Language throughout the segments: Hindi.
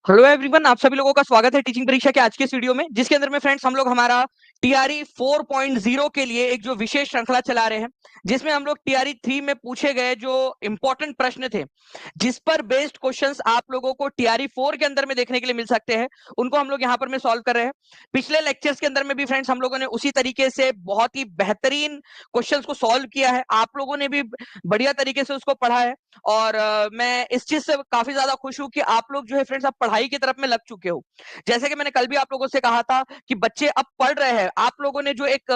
हेलो एवरीवन, आप सभी लोगों का स्वागत है टीचिंग परीक्षा के आज के इस वीडियो में, जिसके अंदर में फ्रेंड्स हम लोग हमारा टीआरई 4.0 के लिए एक जो विशेष श्रृंखला चला रहे हैं, जिसमें हम लोग टीआरई 3 में पूछे गए जो इंपॉर्टेंट प्रश्न थे, जिस पर बेस्ड क्वेश्चंस आप लोगों को टीआरई 4 के अंदर में देखने के लिए मिल सकते हैं, उनको हम लोग यहाँ पर में सॉल्व कर रहे हैं। पिछले लेक्चर्स के अंदर में भी फ्रेंड्स हम लोगों ने उसी तरीके से बहुत ही बेहतरीन क्वेश्चंस को सॉल्व किया है। आप लोगों ने भी बढ़िया तरीके से उसको पढ़ा है और मैं इस चीज से काफी ज्यादा खुश हूं कि आप लोग जो है फ्रेंड्स अब पढ़ाई की तरफ में लग चुके हो। जैसे कि मैंने कल भी आप लोगों से कहा था कि बच्चे अब पढ़ रहे हैं। आप लोगों ने जो एक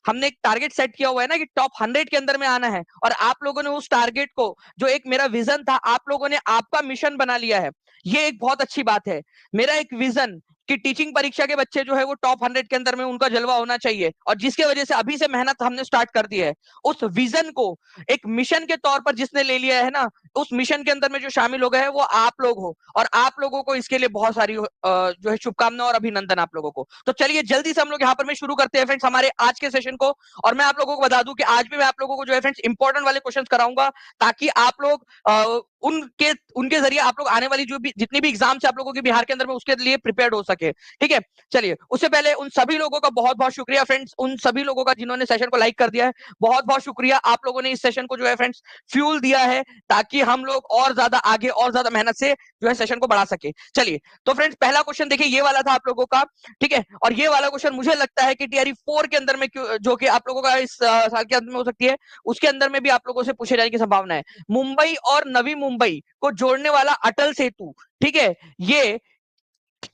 हमने एक टारगेट सेट किया हुआ है ना कि टॉप 100 के अंदर में आना है, और आप लोगों ने उस टारगेट को, जो एक मेरा विजन था, आप लोगों ने आपका मिशन बना लिया है। ये एक बहुत अच्छी बात है। मेरा एक विजन कि टीचिंग परीक्षा के बच्चे जो है वो टॉप 100 के अंदर में उनका जलवा होना चाहिए, और जिसके वजह से अभी से मेहनत हमने स्टार्ट कर दी है। उस विजन को एक मिशन के तौर पर जिसने ले लिया है ना, उस मिशन के अंदर में जो शामिल हो गए हैं वो आप लोग हो, और आप लोगों को इसके लिए बहुत सारी जो है शुभकामनाएं और अभिनंदन आप लोगों को। तो चलिए जल्दी से हम लोग यहाँ पर में शुरू करते हैं फ्रेंड्स हमारे आज के सेशन को। और मैं आप लोगों को बता दूं कि आज भी मैं आप लोगों को जो है फ्रेंड्स इंपॉर्टेंट वाले क्वेश्चंस कराऊंगा, ताकि आप लोग उनके उनके जरिए आप लोग आने वाली जो भी जितनी भी एग्जाम है आप लोगों के बिहार के अंदर में, उसके लिए प्रिपेयर्ड हो सके। ठीक है, चलिए उससे पहले उन सभी लोगों का बहुत बहुत शुक्रिया फ्रेंड्स, उन सभी लोगों का जिन्होंने सेशन को लाइक कर दिया है। बहुत बहुत शुक्रिया, आप लोगों ने इस सेशन को जो है फ्रेंड्स फ्यूल दिया है, ताकि हम लोग और ज्यादा आगे और ज्यादा मेहनत से जो है सेशन को बढ़ा सके। चलिए तो फ्रेंड्स पहला क्वेश्चन देखिए, ये वाला था आप लोगों का। ठीक है, और ये वाला क्वेश्चन मुझे लगता है कि टीआरई 4 के अंदर में जो कि आप लोगों का इस साल के अंत में हो सकती है, उसके अंदर में भी आप लोगों से पूछे जाने की संभावना है। मुंबई और नवी मुंबई को जोड़ने वाला अटल सेतु, ठीक है, ये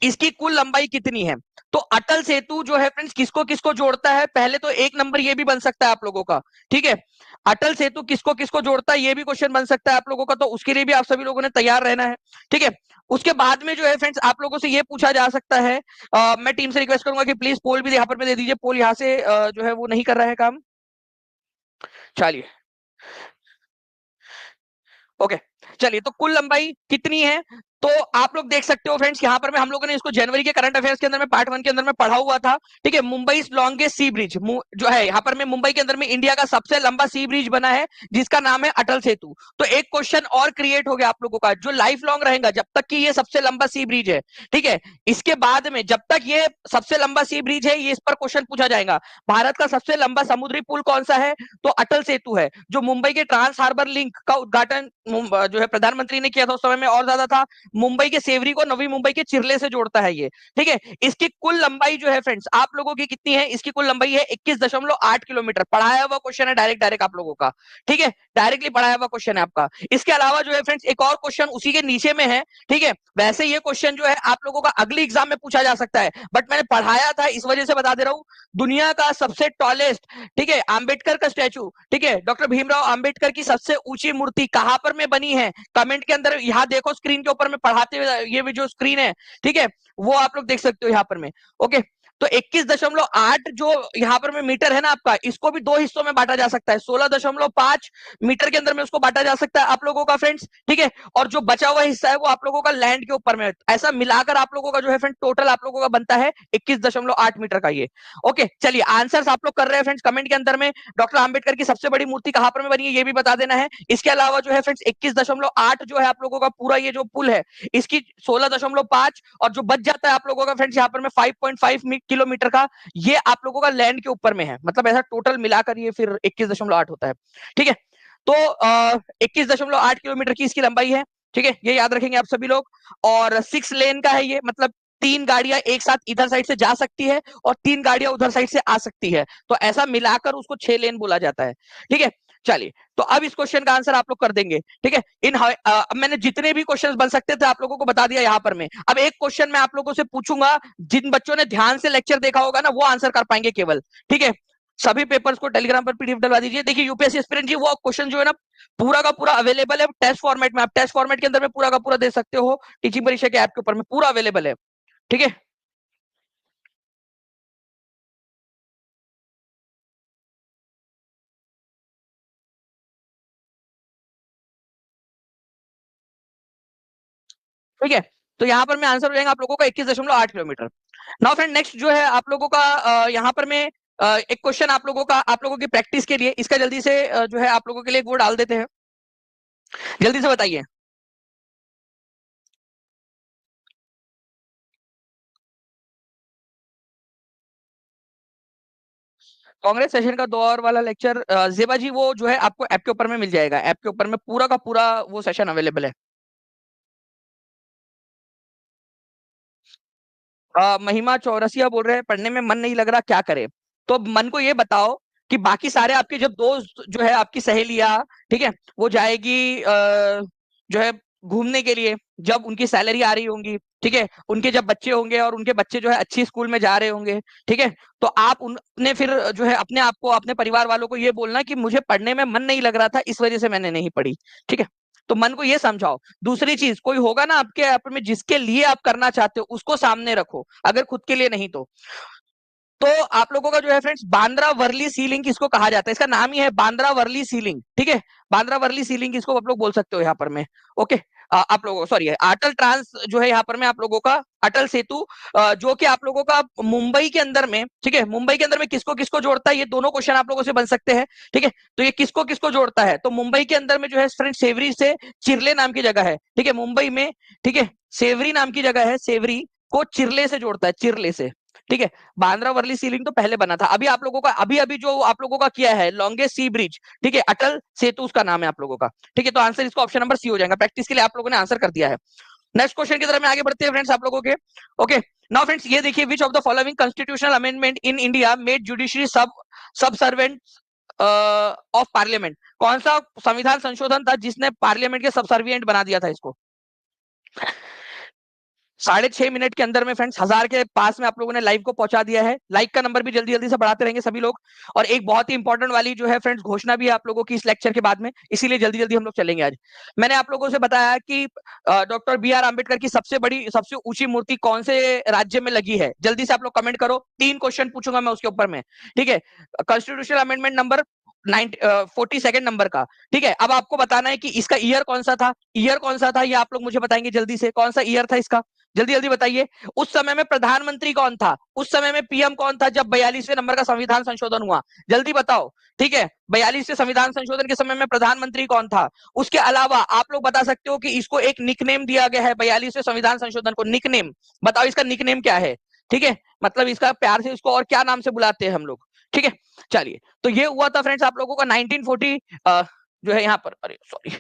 इसकी कुल लंबाई कितनी है? तो अटल सेतु जो है फ्रेंड्स किसको किसको जोड़ता है? पहले तो एक नंबर ये भी बन सकता है आप लोगों का। ठीक है, अटल सेतु किसको किसको जोड़ता है, ये भी क्वेश्चन बन सकता है आप लोगों का, तो उसके लिए भी आप सभी लोगों ने तैयार रहना है। ठीक है, उसके बाद में जो है फ्रेंड्स आप लोगों से ये पूछा जा सकता है, मैं टीम से रिक्वेस्ट करूंगा कि प्लीज पोल भी यहाँ पर दे दीजिए। पोल यहाँ से जो है वो नहीं कर रहा है काम। चलिए ओके, चलिए तो कुल लंबाई कितनी है? तो आप लोग देख सकते हो फ्रेंड्स, यहाँ पर में हम लोगों ने इसको जनवरी के करंट अफेयर्स के अंदर में पार्ट 1 के अंदर में पढ़ा हुआ था। ठीक है, मुंबई लॉन्गेस्ट सी ब्रिज जो है यहाँ पर में मुंबई के अंदर में इंडिया का सबसे लंबा सी ब्रिज बना है, जिसका नाम है अटल सेतु। तो एक क्वेश्चन और क्रिएट हो गया आप लोगों का, जो लाइफ लॉन्ग रहेगा जब तक कि ये सबसे लंबा सी ब्रिज है। ठीक है, इसके बाद में जब तक ये सबसे लंबा सी ब्रिज है, ये इस पर क्वेश्चन पूछा जाएगा, भारत का सबसे लंबा समुद्री पुल कौन सा है? तो अटल सेतु है, जो मुंबई के ट्रांस हार्बर लिंक का उद्घाटन जो है प्रधानमंत्री ने किया था, उस समय में और ज्यादा था। मुंबई के सेवरी को नवी मुंबई के चिरले से जोड़ता है ये। ठीक है, इसकी कुल लंबाई जो है फ्रेंड्स आप लोगों की कितनी है? इसकी कुल लंबाई है 21.8 किलोमीटर। पढ़ाया हुआ क्वेश्चन है, डायरेक्ट डायरेक्ट आप लोगों का। ठीक है, डायरेक्टली पढ़ाया हुआ क्वेश्चन है आपका। इसके अलावा जो है फ्रेंड्स एक और क्वेश्चन उसी के नीचे में है। ठीक है, वैसे ये क्वेश्चन जो है आप लोगों का अगली एग्जाम में पूछा जा सकता है, बट मैंने पढ़ाया था इस वजह से बता दे रहा हूं। दुनिया का सबसे टॉलेस्ट, ठीक है, आंबेडकर का स्टैचू, ठीक है, डॉक्टर भीमराव आंबेडकर की सबसे ऊंची मूर्ति कहां पर में बनी है? कमेंट के अंदर यहाँ देखो, स्क्रीन के ऊपर में पढ़ाते हुए ये भी जो स्क्रीन है, ठीक है, वो आप लोग देख सकते हो यहाँ पर में। ओके, तो 21.8 जो यहाँ पर में मीटर है ना आपका, इसको भी दो हिस्सों में बांटा जा सकता है। 16.5 मीटर के अंदर में उसको बांटा जा सकता है आप लोगों का फ्रेंड्स। ठीक है, और जो बचा हुआ हिस्सा है वो आप लोगों का लैंड के ऊपर में, ऐसा मिलाकर आप लोगों का जो है फ्रेंड टोटल आप लोगों का बनता है 21.8 मीटर का ये। ओके, चलिए आंसर्स आप लोग कर रहे हैं फ्रेंड्स कमेंट के अंदर में। डॉक्टर आंबेडकर की सबसे बड़ी मूर्ति कहां पर में बनी है ये भी बता देना है। इसके अलावा जो है फ्रेंड्स 21.8 जो है आप लोगों का पूरा ये जो पुल है, इसकी 16.5, और जो बच जाता है आप लोगों का फ्रेंड्स यहाँ पर में 5.5 किलोमीटर का, ये आप लोगों का लैंड के ऊपर में है। मतलब ऐसा टोटल मिलाकर ये फिर 21.8 होता है। ठीक है, तो 21.8 किलोमीटर की इसकी लंबाई है। ठीक है, ये याद रखेंगे आप सभी लोग। और 6 लेन का है ये, मतलब 3 गाड़ियां एक साथ इधर साइड से जा सकती है और 3 गाड़ियां उधर साइड से आ सकती है, तो ऐसा मिलाकर उसको 6 लेन बोला जाता है। ठीक है, चलिए तो अब इस क्वेश्चन का आंसर आप लोग कर देंगे। ठीक है, मैंने जितने भी क्वेश्चंस बन सकते थे आप लोगों को बता दिया यहाँ पर मैं। अब एक क्वेश्चन मैं आप लोगों से पूछूंगा, जिन बच्चों ने ध्यान से लेक्चर देखा होगा ना, वो आंसर कर पाएंगे केवल। ठीक है, सभी पेपर्स को टेलीग्राम पर पीडीएफ डलवा दीजिए। देखिए यूपीएससी एस्पिरेंट जी, वो क्वेश्चन जो है ना पूरा का पूरा अवेलेबल है टेस्ट फॉर्मेट में। आप टेस्ट फॉर्मेट के अंदर में पूरा का पूरा दे सकते हो, टीचिंग परीक्षा के ऐप के ऊपर में पूरा अवेलेबल है। ठीक है, ठीक है, तो यहाँ पर में आंसर हो जाएगा आप लोगों का 21.8 किलोमीटर। नाउ फ्रेंड नेक्स्ट जो है आप लोगों का यहाँ पर में एक क्वेश्चन आप लोगों का, आप लोगों की प्रैक्टिस के लिए इसका जल्दी से जो है आप लोगों के लिए एक वो डाल देते हैं। जल्दी से बताइए। कांग्रेस सेशन का 2 आवर वाला लेक्चर जेबा जी वो जो है आपको ऐप के ऊपर में मिल जाएगा, ऐप के ऊपर में पूरा का पूरा वो सेशन अवेलेबल है। महिमा चौरसिया बोल रहे हैं पढ़ने में मन नहीं लग रहा क्या करे। तो मन को ये बताओ कि बाकी सारे आपके जब दोस्त जो है आपकी सहेलियां, ठीक है, वो जाएगी जो है घूमने के लिए, जब उनकी सैलरी आ रही होंगी, ठीक है, उनके जब बच्चे होंगे और उनके बच्चे जो है अच्छी स्कूल में जा रहे होंगे, ठीक है, तो आप उनने फिर जो है अपने आप को अपने परिवार वालों को ये बोलना कि मुझे पढ़ने में मन नहीं लग रहा था इस वजह से मैंने नहीं पढ़ी, ठीक है। तो मन को ये समझाओ। दूसरी चीज, कोई होगा ना आपके आप में जिसके लिए आप करना चाहते हो उसको सामने रखो, अगर खुद के लिए नहीं तो आप लोगों का जो है फ्रेंड्स बांद्रा वर्ली सीलिंग किसको कहा जाता है, इसका नाम ही है बांद्रा वर्ली सीलिंग, ठीक है। बांद्रा वर्ली सीलिंग किसको आप लोग बोल सकते हो यहाँ पर में, ओके। आप लोगों सॉरी अटल ट्रांस जो है यहाँ पर में आप लोगों का अटल सेतु, जो कि आप लोगों का मुंबई के अंदर में, ठीक है, मुंबई के अंदर में किसको किसको जोड़ता है, ये दोनों क्वेश्चन आप लोगों से बन सकते हैं, ठीक है। तो ये किसको किसको जोड़ता है, तो मुंबई के अंदर में जो है फ्रेंड्स सेवरी से चिरले नाम की जगह है, ठीक है, मुंबई में, ठीक है, सेवरी नाम की जगह है, सेवरी को चिरले से जोड़ता है, चिरले से, ठीक है। बांद्रा वर्ली सीलिंग तो पहले बना था, अभी आप लोगों का अभी अभी जो आप लोगों का किया है लॉन्गेस्ट सी ब्रिज, ठीक है, अटल सेतु उसका नाम है आप लोगों का, ठीक है। तो आंसर इसका ऑप्शन नंबर सी हो जाएगा, प्रैक्टिस के लिए आप लोगों ने आंसर कर दिया है। नेक्स्ट क्वेश्चन की तरफ में आगे बढ़ते हैं फ्रेंड्स आप लोगों के, ओके। नाउ फ्रेंड्स ये देखिए, which of the following constitutional amendment in India made judiciary सब सर्वेंट ऑफ पार्लियामेंट, कौन सा संविधान संशोधन था जिसने पार्लियामेंट के सब सर्विएंट बना दिया था इसको। 6.5 मिनट के अंदर में फ्रेंड्स 1000 के पास में आप लोगों ने लाइव को पहुंचा दिया है, लाइक का नंबर भी जल्दी जल्दी से बढ़ाते रहेंगे सभी लोग। और एक बहुत ही इंपॉर्टेंट वाली जो है फ्रेंड्स घोषणा भी है आप लोगों की इस लेक्चर के बाद में, इसीलिए जल्दी जल्दी हम लोग चलेंगे आज। मैंने आप लोगों से बताया कि डॉक्टर बी आर अम्बेडकर की सबसे बड़ी सबसे ऊंची मूर्ति कौन से राज्य में लगी है, जल्दी से आप लोग कमेंट करो, 3 क्वेश्चन पूछूंगा मैं उसके ऊपर में, ठीक है। कॉन्स्टिट्यूशनल अमेंडमेंट नंबर 42 नंबर का, ठीक है। अब आपको बताना है कि इसका ईयर कौन सा था, ईयर कौन सा था ये आप लोग मुझे बताएंगे जल्दी से, कौन सा ईयर था इसका, जल्दी जल्दी बताइए। उस समय में प्रधानमंत्री कौन था, उस समय में पीएम कौन था जब 42वें नंबर का संविधान संशोधन हुआ, जल्दी बताओ, ठीक है। 42वें संविधान संशोधन के समय में प्रधानमंत्री कौन था। उसके अलावा आप लोग बता सकते हो कि इसको एक निकनेम दिया गया है 42वें संविधान संशोधन को, निकनेम बताओ इसका निकनेम क्या है, ठीक है, मतलब इसका प्यार से इसको और क्या नाम से बुलाते हैं हम लोग, ठीक है। चलिए, तो ये हुआ था फ्रेंड्स आप लोगों का 1940 जो है यहाँ पर, अरे सॉरी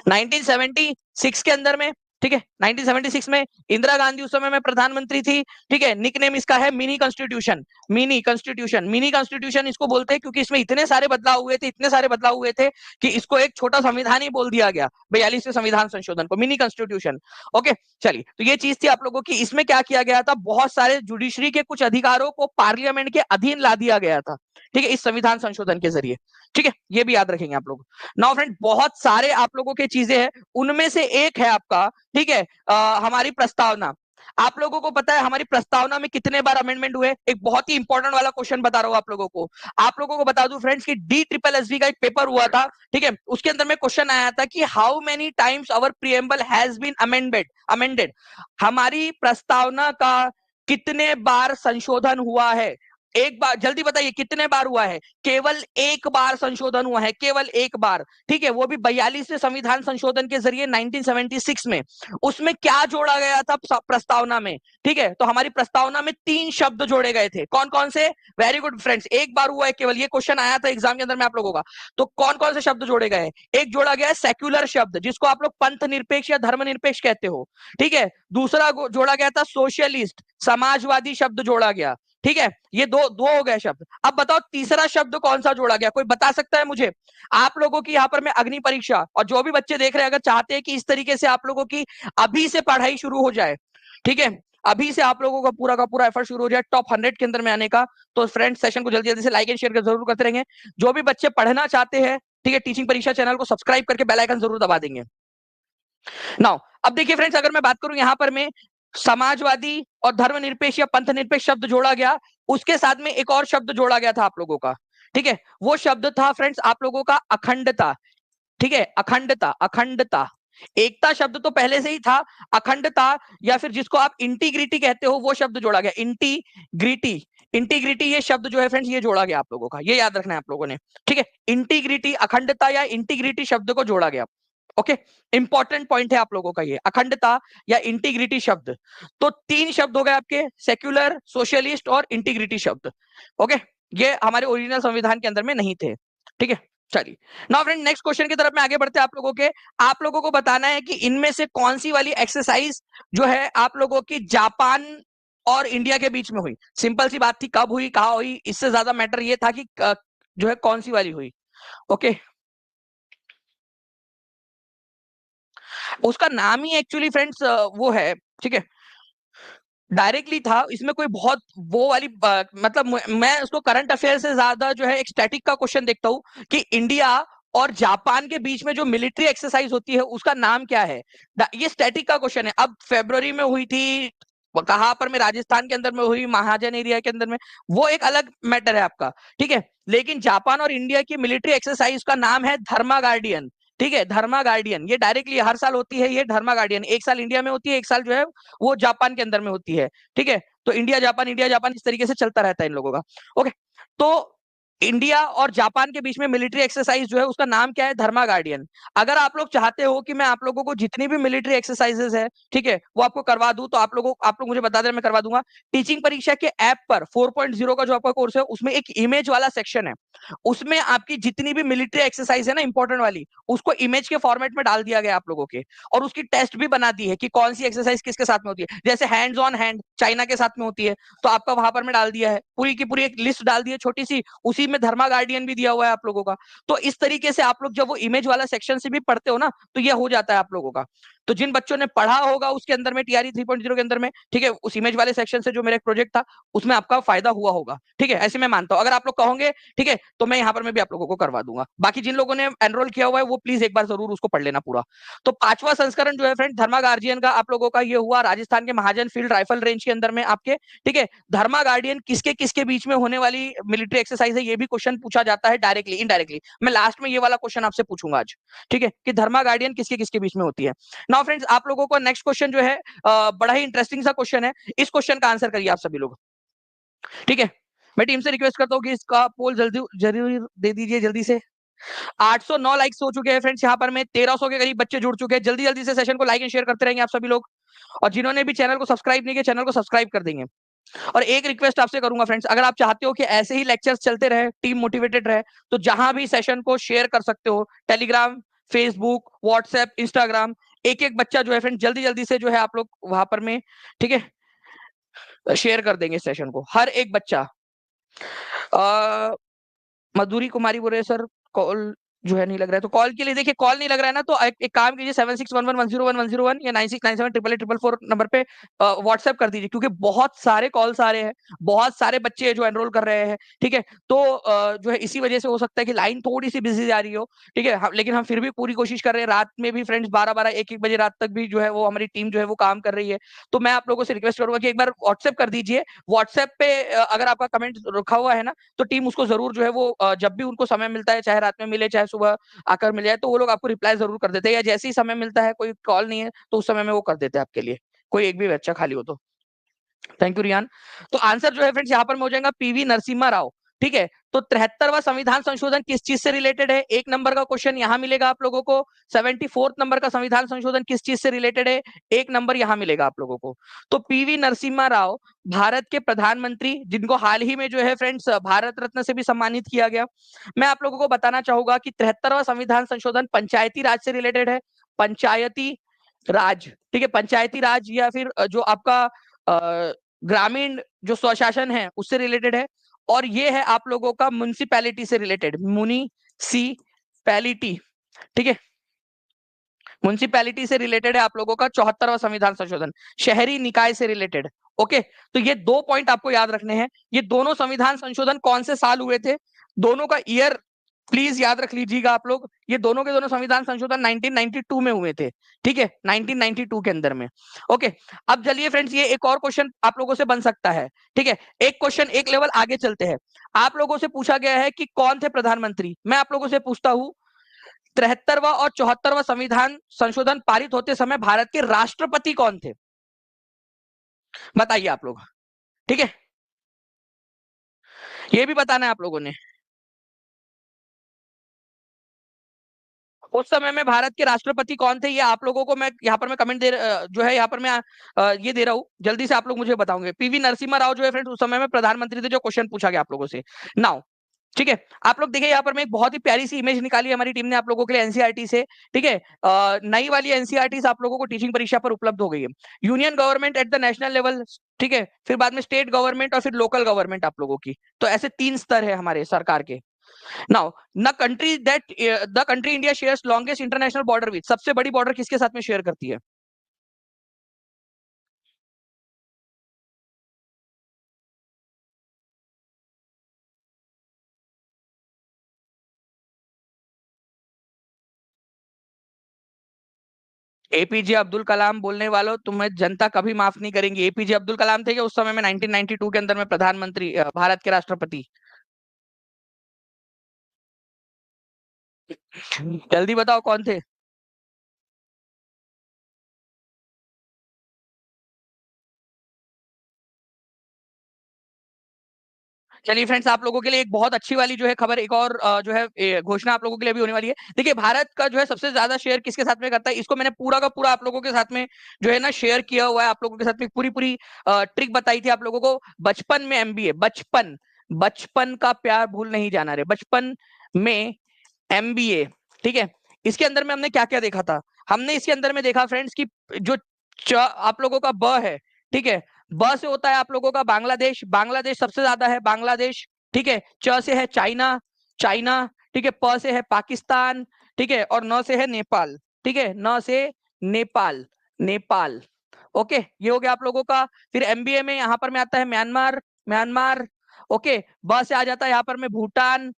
1976 के अंदर में, ठीक है। 1976 में इंदिरा गांधी उस समय में प्रधानमंत्री थी, ठीक है। निकनेम इसका है mini constitution, mini constitution, mini constitution इसको बोलते हैं क्योंकि इसमें इतने सारे बदलाव हुए थे, इतने सारे बदलाव हुए थे कि इसको एक छोटा संविधान ही बोल दिया गया, 42वें संविधान संशोधन को मिनी कॉन्स्टिट्यूशन, ओके। चलिए, तो ये चीज थी आप लोगों की, इसमें क्या किया गया था, बहुत सारे जुडिशरी के कुछ अधिकारों को पार्लियामेंट के अधीन ला दिया गया था, ठीक है, इस संविधान संशोधन के जरिए, ठीक है, ये भी याद रखेंगे आप लोग। नाउ फ्रेंड बहुत सारे आप लोगों के चीजें हैं, उनमें से एक है आपका, ठीक है, हमारी प्रस्तावना। आप लोगों को पता है हमारी प्रस्तावना में कितने बार अमेंडमेंट हुए, एक बहुत ही इंपॉर्टेंट वाला क्वेश्चन बता रहा हूं आप लोगों को। आप लोगों को बता दूं फ्रेंड्स कि DSSB का एक पेपर हुआ था, ठीक है, उसके अंदर में क्वेश्चन आया था कि how many times our preamble has been amended, हमारी प्रस्तावना का कितने बार संशोधन हुआ है। एक बार, जल्दी बताइए कितने बार हुआ है, केवल एक बार संशोधन हुआ है, केवल एक बार, ठीक है, वो भी 42वें संविधान संशोधन के जरिए 1976 में। उसमें क्या जोड़ा गया था प्रस्तावना में, ठीक है, तो हमारी प्रस्तावना में 3 शब्द जोड़े गए थे, कौन कौन से, वेरी गुड फ्रेंड्स, एक बार हुआ है केवल, ये क्वेश्चन आया था एग्जाम के अंदर में आप लोगों का। तो कौन कौन से शब्द जोड़े गए, एक जोड़ा गया है सेक्युलर शब्द जिसको आप लोग पंथ निरपेक्ष या धर्मनिरपेक्ष कहते हो, ठीक है। दूसरा जोड़ा गया था सोशलिस्ट, समाजवादी शब्द जोड़ा गया, ठीक है, ये दो दो हो गए शब्द। अब बताओ तीसरा शब्द कौन सा जोड़ा गया, कोई बता सकता है मुझे। आप लोगों की यहाँ पर मैं अग्नि परीक्षा, और जो भी बच्चे देख रहे हैं अगर चाहते हैं कि इस तरीके से आप लोगों की अभी से पढ़ाई शुरू हो जाए, ठीक है, अभी से आप लोगों का पूरा एफर्ट शुरू हो जाए टॉप 100 के अंदर में आने का, तो फ्रेंड सेशन को जल्दी जल्दी से लाइक एंड शेयर जरूर करते रहेंगे। जो भी बच्चे पढ़ना चाहते हैं, ठीक है, टीचिंग परीक्षा चैनल को सब्सक्राइब करके बेल आइकन जरूर दबा देंगे। नाउ अब देखिए फ्रेंड्स, अगर मैं बात करूं यहां पर में समाजवादी और धर्मनिरपेक्ष या पंथ निरपेक्ष शब्द जोड़ा गया, उसके साथ में एक और शब्द जोड़ा गया था आप लोगों का, ठीक है, वो शब्द था फ्रेंड्स आप लोगों का अखंडता, ठीक है, अखंडता, अखंडता। एकता शब्द तो पहले से ही था, अखंडता या फिर जिसको आप इंटीग्रिटी कहते हो वो शब्द जोड़ा गया, इंटीग्रिटी, इंटीग्रिटी ये शब्द जो है फ्रेंड्स ये जोड़ा गया आप लोगों का, ये याद रखना है आप लोगों ने, ठीक है, इंटीग्रिटी, अखंडता या इंटीग्रिटी शब्द को जोड़ा गया, ओके। इंपॉर्टेंट पॉइंट है आप लोगों का ये, अखंडता या इंटीग्रिटी शब्द। तो 3 शब्द हो गए आपके, सेक्युलर, सोशलिस्ट और इंटीग्रिटी शब्द, ओके। ये हमारे ओरिजिनल संविधान के अंदर में नहीं थे। ठीक है, चलिए नाउ फ्रेंड नेक्स्ट क्वेश्चन की तरफ में आगे बढ़ते हैं आप लोगों को बताना है कि इनमें से कौन सी वाली एक्सरसाइज जो है आप लोगों की जापान और इंडिया के बीच में हुई। सिंपल सी बात थी, कब हुई, कहाँ हुई, इससे ज्यादा मैटर ये था कि जो है कौन सी वाली हुई। ओके, उसका नाम ही एक्चुअली फ्रेंड्स वो है, ठीक है, डायरेक्टली था, इसमें कोई बहुत वो वाली मतलब मैं उसको करंट अफेयर से ज्यादा जो है एक स्टैटिक का क्वेश्चन देखता हूं कि इंडिया और जापान के बीच में जो मिलिट्री एक्सरसाइज होती है उसका नाम क्या है। ये स्टैटिक का क्वेश्चन है। अब फरवरी में हुई थी, कहां पर में, राजस्थान के अंदर में हुई, महाजन एरिया के अंदर में, वो एक अलग मैटर है आपका, ठीक है। लेकिन जापान और इंडिया की मिलिट्री एक्सरसाइज का नाम है धर्मा गार्डियन। ठीक है, धर्मा गार्डियन, ये डायरेक्टली हर साल होती है, ये धर्मा गार्डियन एक साल इंडिया में होती है, एक साल जो है वो जापान के अंदर में होती है। ठीक है, तो इंडिया जापान इस तरीके से चलता रहता है इन लोगों का। ओके, तो इंडिया और जापान के बीच में मिलिट्री एक्सरसाइज जो है उसका नाम क्या है, धर्मा गार्डियन। अगर आप लोग चाहते हो कि मैं आप लोगों को जितनी भी मिलिट्री एक्सरसाइजेस है, ठीक है, वो आपको करवा दूं, तो आप लोग मुझे बता दें, मैं करवा दूंगा। टीचिंग परीक्षा के ऐप पर 4.0 का जो आपका कोर्स है उसमें एक इमेज वाला सेक्शन है, उसमें आपकी जितनी भी मिलिट्री एक्सरसाइज है ना इंपॉर्टेंट वाली, उसको इमेज के फॉर्मेट में डाल दिया गया आप लोगों के, और उसकी टेस्ट भी बना दी है कि कौन सी एक्सरसाइज किसके साथ में होती है। जैसे हैंड्स ऑन हैंड चाइना के साथ में होती है, तो आपका वहां पर में डाल दिया है, पूरी की पूरी एक लिस्ट डाल दी है छोटी सी, उसी में धर्मा गार्डियन भी दिया हुआ है आप लोगों का। तो इस तरीके से आप लोग जब वो इमेज वाला सेक्शन से भी पढ़ते हो ना, तो ये हो जाता है आप लोगों का। तो जिन बच्चों ने पढ़ा होगा उसके अंदर में टीआरई 3.0 के अंदर में, ठीक है, उस इमेज वाले सेक्शन से जो मेरा एक प्रोजेक्ट था उसमें आपका फायदा हुआ होगा। ठीक है, ऐसे मैं मानता हूं। अगर आप लोग कहोगे ठीक है, तो मैं यहाँ पर मैं भी आप लोगों को करवा दूंगा। बाकी जिन लोगों ने एनरोल किया हुआ है वो प्लीज एक बार जरूर उसको पढ़ लेना पूरा। तो पांचवा संस्करण जो है फ्रेंड धर्मा गार्जियन का आप लोगों का ये हुआ राजस्थान के महाजन फील्ड राइफल रेंज के अंदर में आपके। ठीक है, धर्मा गार्डियन किसके किसके बीच में होने वाली मिलिट्री एक्सरसाइज है, ये भी क्वेश्चन पूछा जाता है डायरेक्टली इनडायरेक्टली। मैं लास्ट में ये वाला क्वेश्चन आपसे पूछूंगा आज, ठीक है, कि धर्मा गार्डियन किसके किसके बीच में होती है। नाउ फ्रेंड्स आप लोगों को नेक्स्ट क्वेश्चन जो है बड़ा ही इंटरेस्टिंग सा क्वेश्चन है। इस क्वेश्चन का आंसर करिए आप सभी लोग। ठीक है, मैं टीम से रिक्वेस्ट करता हूँ कि इसका पोल जल्दी जरूर दे दीजिए जल्दी से। 809 लाइक्स हो चुके हैं फ्रेंड्स, यहाँ पर में 1300 के करीब बच्चे जुड़ चुके हैं। जल्दी जल्दी से सेशन को लाइक एंड शेयर करते रहेंगे आप सभी लोग, और जिन्होंने भी चैनल को सब्सक्राइब नहीं किया चैनल को सब्सक्राइब कर देंगे। और एक रिक्वेस्ट आपसे करूंगा फ्रेंड्स, अगर आप चाहते हो कि ऐसे ही लेक्चर्स चलते रहे, टीम मोटिवेटेड रहे, तो जहां भी सेशन को शेयर कर सकते हो, टेलीग्राम, फेसबुक, व्हाट्सएप, इंस्टाग्राम, एक एक बच्चा जो है फ्रेंड जल्दी जल्दी से जो है आप लोग वहां पर में, ठीक है, शेयर कर देंगे सेशन को, हर एक बच्चा। मधुरी कुमारी बोल रहे हैं सर कॉल जो है नहीं लग रहा है, तो कॉल के लिए देखिए, कॉल नहीं लग रहा है ना, तो एक काम कीजिए 7611101101 या 96978844 नंबर पे व्हाट्सएप कर दीजिए, क्योंकि बहुत सारे कॉल्स आ रहे हैं, बहुत सारे बच्चे जो एनरोल कर रहे हैं। ठीक है, तो जो है इसी वजह से हो सकता है कि लाइन थोड़ी सी बिजी जा रही हो। ठीक है, लेकिन हम फिर भी पूरी कोशिश कर रहे हैं, रात में भी फ्रेंड्स 12-12 1-1 बजे रात तक भी जो है वो हमारी टीम जो है वो काम कर रही है। तो मैं आप लोगों से रिक्वेस्ट करूंगा कि एक बार व्हाट्सएप कर दीजिए। व्हाट्सएप पे अगर आपका कमेंट रखा हुआ है ना, तो टीम उसको जरूर जो है वो जब भी उनको समय मिलता है, चाहे रात में मिले चाहे सुबह आकर मिल जाए, तो वो लोग आपको रिप्लाई जरूर कर देते हैं, या जैसे ही समय मिलता है, कोई कॉल नहीं है तो उस समय में वो कर देते हैं आपके लिए, कोई एक भी बच्चा खाली हो तो। Thank you Riyan. तो आंसर जो है फ्रेंड्स यहाँ पर हो जाएगा पीवी नरसिम्हा राव। ठीक है, तो 73वां संविधान संशोधन किस चीज से रिलेटेड है, एक नंबर का क्वेश्चन यहां मिलेगा आप लोगों को। 74th नंबर का संविधान संशोधन किस चीज से रिलेटेड है, एक नंबर यहां मिलेगा आप लोगों को। तो पीवी नरसिम्हा राव भारत के प्रधानमंत्री, जिनको हाल ही में जो है फ्रेंड्स भारत रत्न से भी सम्मानित किया गया। मैं आप लोगों को बताना चाहूंगा कि 73वां संविधान संशोधन पंचायती राज से रिलेटेड है। पंचायती राज, ठीक है, पंचायती राज या फिर जो आपका ग्रामीण जो स्वशासन है उससे रिलेटेड है। और ये है आप लोगों का म्युनिसिपैलिटी से रिलेटेड, मुनिसिपैलिटी। ठीक है, म्युनिसिपैलिटी से रिलेटेड है आप लोगों का 74वां संविधान संशोधन, शहरी निकाय से रिलेटेड। ओके, तो ये दो पॉइंट आपको याद रखने हैं। ये दोनों संविधान संशोधन कौन से साल हुए थे, दोनों का ईयर प्लीज याद रख लीजिएगा आप लोग। ये दोनों के दोनों संविधान संशोधन 1992 में हुए थे। ठीक है, 1992 के अंदर में। ओके, अब चलिए फ्रेंड्स, ये एक और क्वेश्चन आप लोगों से बन सकता है। ठीक है, एक क्वेश्चन एक लेवल आगे चलते हैं। आप लोगों से पूछा गया है कि कौन थे प्रधानमंत्री। मैं आप लोगों से पूछता हूं, 73वां और 74वां संविधान संशोधन पारित होते समय भारत के राष्ट्रपति कौन थे, बताइए आप लोग। ठीक है, ये भी बताना है आप लोगों ने। उस समय में भारत के राष्ट्रपति कौन थे, ये आप लोगों को मैं यहाँ पर मैं कमेंट जो है यहाँ पर मैं ये दे रहा हूँ, जल्दी से आप लोग मुझे बताओगे। पीवी नरसिम्हा राव जो है फ्रेंड्स उस समय में प्रधानमंत्री थे, जो क्वेश्चन पूछा गया आप लोगों से। नाउ ठीक है, आप लोग देखिए यहाँ पर मैं एक बहुत ही प्यारी सी इमेज निकाली हमारी टीम ने आप लोगों के लिए एनसीईआरटी से। ठीक है, नई वाली एनसीईआरटी आप लोगों को टीचिंग परीक्षा पर उपलब्ध हो गई है। Union government at the national level, ठीक है, फिर बाद में स्टेट गवर्नमेंट और फिर लोकल गवर्नमेंट आप लोगों की, तो ऐसे 3 स्तर है हमारे सरकार के। Now the country that the country India shares longest international border with, सबसे बड़ी बॉर्डर किसके साथ में शेयर करती है? एपीजे अब्दुल कलाम बोलने वालों, तुम्हें जनता कभी माफ नहीं करेंगी। एपीजे अब्दुल कलाम थे कि उस समय में 1992 के अंदर में प्रधानमंत्री, भारत के राष्ट्रपति। जल्दी बताओ कौन थे? चलिए फ्रेंड्स, आप लोगों के लिए एक बहुत अच्छी वाली जो है खबर, एक और जो है घोषणा आप लोगों के लिए अभी होने वाली है। देखिए, भारत का जो है सबसे ज्यादा शेयर किसके साथ में करता है, इसको मैंने पूरा का पूरा आप लोगों के साथ में जो है ना शेयर किया हुआ है। आप लोगों के साथ में पूरी पूरी ट्रिक बताई थी आप लोगों को बचपन में। एमबीए, बचपन, बचपन का प्यार भूल नहीं जाना रे, बचपन में एमबीए। ठीक है, इसके अंदर में हमने क्या क्या देखा था? हमने इसके अंदर में देखा फ्रेंड्स कि जो आप लोगों का ब है, ठीक है, ब से होता है आप लोगों का बांग्लादेश, बांग्लादेश सबसे ज्यादा है, बांग्लादेश। ठीक है, च से है चाइना, चाइना। ठीक है, प से है पाकिस्तान। ठीक है, और न से है नेपाल। ठीक है, न से नेपाल, नेपाल। ओके, ये हो गया आप लोगों का। फिर एमबीए में यहाँ पर में आता है म्यांमार, म्यांमार। ओके, ब से आ जाता है यहाँ पर में भूटान।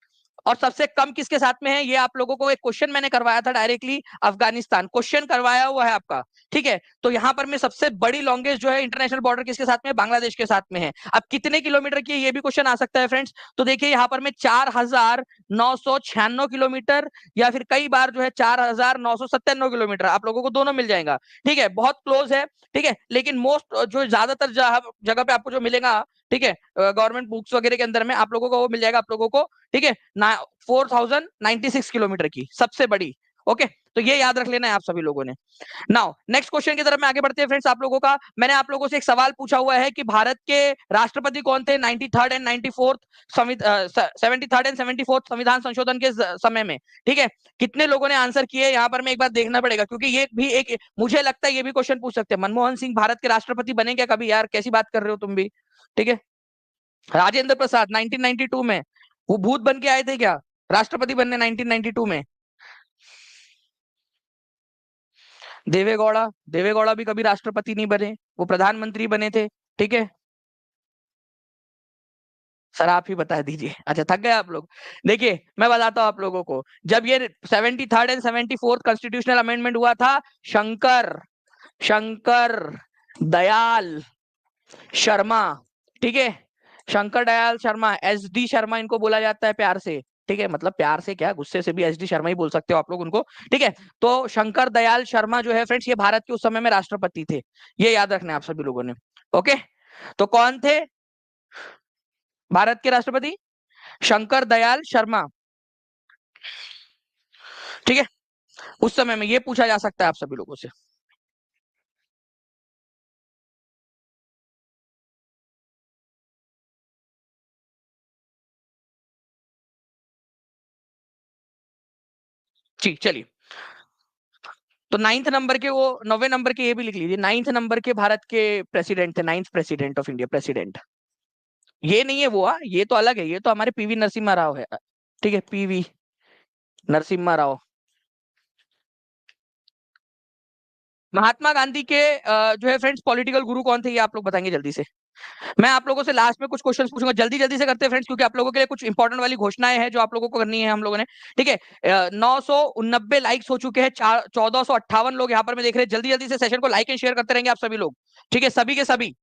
और सबसे कम किसके साथ में है, ये आप लोगों को एक क्वेश्चन मैंने करवाया था डायरेक्टली, अफगानिस्तान, क्वेश्चन करवाया हुआ है आपका। ठीक है, तो यहाँ पर में सबसे बड़ी लॉन्गेस्ट जो है इंटरनेशनल बॉर्डर किसके साथ में है, बांग्लादेश के साथ में है। अब कितने किलोमीटर की है, ये भी क्वेश्चन आ सकता है फ्रेंड्स। तो देखिए यहाँ पर में 4996 किलोमीटर, या फिर कई बार जो है 4997 किलोमीटर, आप लोगों को दोनों मिल जाएगा। ठीक है, बहुत क्लोज है। ठीक है, लेकिन मोस्ट जो ज्यादातर जगह पे आपको जो मिलेगा, ठीक है, गवर्नमेंट बुक्स वगैरह के अंदर में आप लोगों को वो मिल जाएगा आप लोगों को। ठीक है, 4096 किलोमीटर की सबसे बड़ी। ओके, तो ये याद रख लेना है आप सभी लोगों ने। नाउ नेक्स्ट क्वेश्चन की तरफ में आगे बढ़ते हैं फ्रेंड्स। आप लोगों का मैंने आप लोगों से एक सवाल पूछा हुआ है कि भारत के राष्ट्रपति कौन थे 93rd and 94th 73rd and 74th संविधान संशोधन के समय में। ठीक है, कितने लोगों ने आंसर किए यहाँ पर मैं एक बार देखना पड़ेगा, क्योंकि ये भी एक, मुझे लगता है ये भी क्वेश्चन पूछ सकते हैं, मनमोहन सिंह भारत के राष्ट्रपति बने क्या कभी? यार कैसी बात कर रहे हो तुम भी। ठीक है, राजेंद्र प्रसाद 1992 में वो भूत बन के आए थे क्या राष्ट्रपति बनने 1992 में? देवेगौड़ा, देवेगौड़ा भी कभी राष्ट्रपति नहीं बने, वो प्रधानमंत्री बने थे। ठीक है, सर आप ही बता दीजिए। अच्छा, थक गए आप लोग। देखिए मैं बताता हूं आप लोगों को, जब ये 73rd and 74th constitutional amendment हुआ था, शंकर, शंकर दयाल शर्मा, ठीक है, शंकर दयाल शर्मा, एस डी शर्मा इनको बोला जाता है प्यार से। ठीक है, मतलब प्यार से क्या, गुस्से से भी एस डी शर्मा ही बोल सकते हो आप लोग उनको। ठीक है, तो शंकर दयाल शर्मा जो है फ्रेंड्स, ये भारत के उस समय में राष्ट्रपति थे। ये याद रखना है आप सभी लोगों ने। ओके, तो कौन थे भारत के राष्ट्रपति? शंकर दयाल शर्मा। ठीक है, उस समय में ये पूछा जा सकता है आप सभी लोगों से। जी चलिए, तो 9th नंबर के, वो 9वें नंबर के ये भी लिख लीजिए, 9th नंबर के भारत के प्रेसिडेंट थे, 9th president of India, president. ये नहीं है वो, ये तो अलग है, ये तो हमारे पीवी नरसिम्हा राव है। ठीक है, पीवी नरसिम्हा राव। महात्मा गांधी के जो है फ्रेंड्स पॉलिटिकल गुरु कौन थे, ये आप लोग बताएंगे जल्दी से। मैं आप लोगों से लास्ट में कुछ क्वेश्चंस पूछूंगा, जल्दी जल्दी से करते हैं फ्रेंड्स, क्योंकि आप लोगों के लिए कुछ इंपॉर्टेंट वाली घोषणाएं हैं जो आप लोगों को करनी है हम लोगों ने। ठीक है, 989 लाइक्स हो चुके हैं, 1458 लोग यहाँ पर मैं देख रहे हैं। जल्दी जल्दी से सेशन को लाइक एंड शेयर करते रहेंगे आप सभी लोग। ठीक है, सभी के सभी।